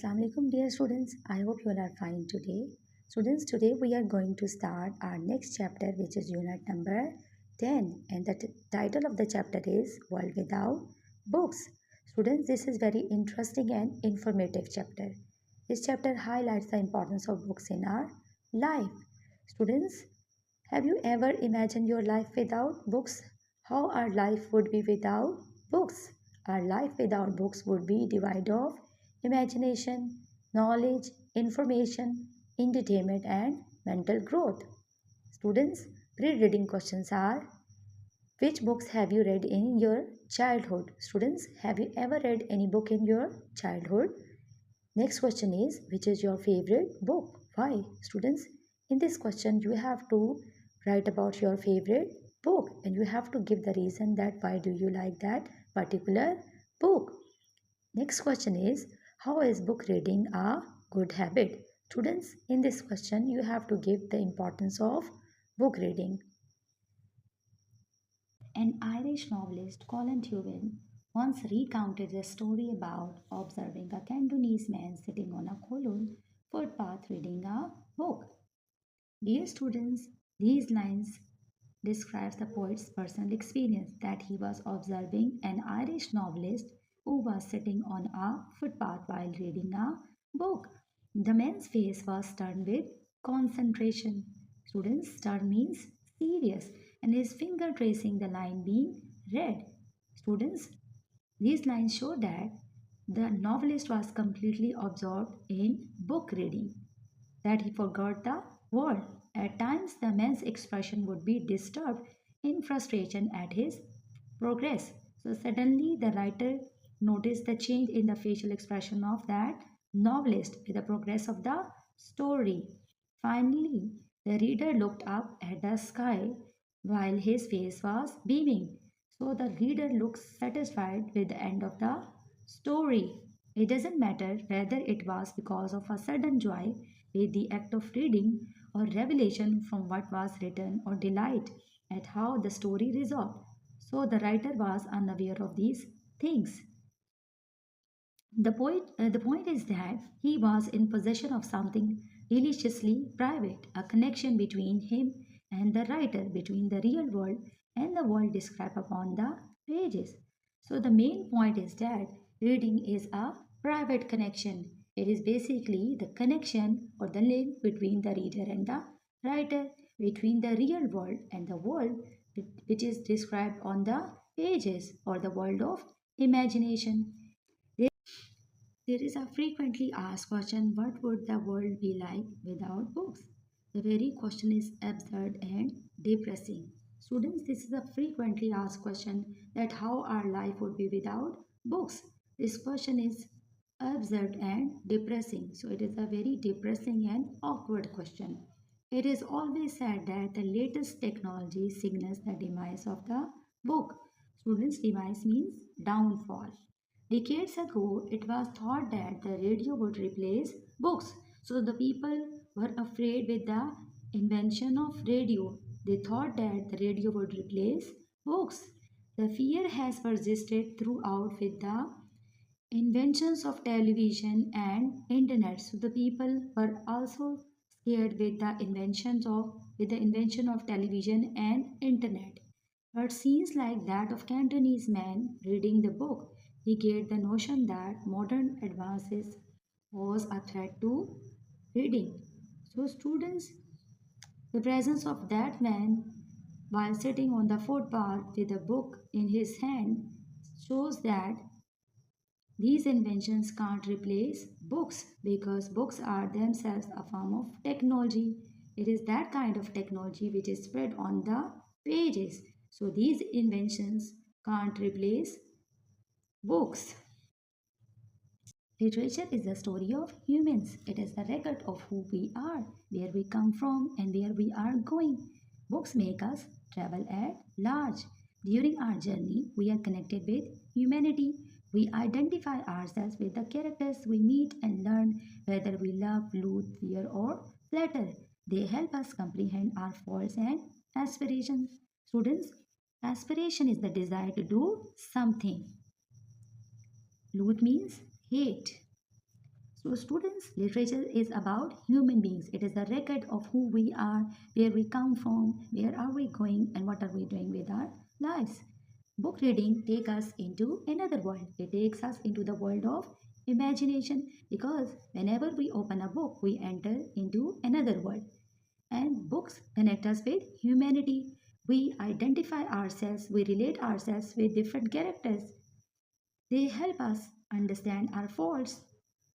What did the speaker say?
Assalamualaikum dear students. I hope you all are fine today. Students, today we are going to start our next chapter which is unit number 10 and the title of the chapter is World Without Books. Students, this is very interesting and informative chapter. This chapter highlights the importance of books in our life. Students, have you ever imagined your life without books? How our life would be without books? Our life without books would be devoid of imagination, knowledge, information, entertainment, and mental growth. Students, pre-reading questions are: which books have you read in your childhood? Students, have you ever read any book in your childhood? Next question is, which is your favorite book? Why? Students, in this question you have to write about your favorite book and you have to give the reason that why do you like that particular book. Next question is, how is book reading a good habit? Students, in this question you have to give the importance of book reading. An Irish novelist, Colin Tubin, once recounted a story about observing a Cantonese man sitting on a Kowloon footpath reading a book. Dear students, these lines describes the poet's personal experience that he was observing an Irish novelist who was sitting on a footpath while reading a book. The man's face was turned with concentration. Students, stern means serious, and his finger tracing the line being read. Students, these lines show that the novelist was completely absorbed in book reading, that he forgot the world. At times, the man's expression would be disturbed in frustration at his progress. So, suddenly, the writer noticed the change in the facial expression of that novelist with the progress of the story. Finally, the reader looked up at the sky while his face was beaming. So, the reader looks satisfied with the end of the story. It doesn't matter whether it was because of a sudden joy with the act of reading, or revelation from what was written, or delight at how the story resolved. So the writer was unaware of these things. The point is that he was in possession of something deliciously private, a connection between him and the writer, between the real world and the world described upon the pages. So the main point is that reading is a private connection. It is basically the connection or the link between the reader and the writer, between the real world and the world which is described on the pages, or the world of imagination. There is a frequently asked question: what would the world be like without books? The very question is absurd and depressing. Students, this is a frequently asked question, that how our life would be without books. This question is absurd and depressing. So it is a very depressing and awkward question. It is always said that the latest technology signals the demise of the book. Students, demise means downfall. Decades ago, it was thought that the radio would replace books. So the people were afraid with the invention of radio. They thought that the radio would replace books. The fear has persisted throughout with the inventions of television and internet. So the people were also scared with the invention of television and internet. But scenes like that of Cantonese man reading the book negate the notion that modern advances was a threat to reading. So students, the presence of that man while sitting on the footpath with a book in his hand shows that these inventions can't replace books, because books are themselves a form of technology. It is that kind of technology which is spread on the pages. So these inventions can't replace books. Literature is the story of humans. It is the record of who we are, where we come from, and where we are going. Books make us travel at large. During our journey, we are connected with humanity. We identify ourselves with the characters we meet and learn whether we love, loathe, fear, or flatter. They help us comprehend our faults and aspirations. Students, aspiration is the desire to do something. Loathe means hate. So, students, literature is about human beings. It is a record of who we are, where we come from, where are we going, and what are we doing with our lives. Book reading takes us into another world. It takes us into the world of imagination because whenever we open a book, we enter into another world. And books connect us with humanity. We identify ourselves, we relate ourselves with different characters. They help us understand our faults,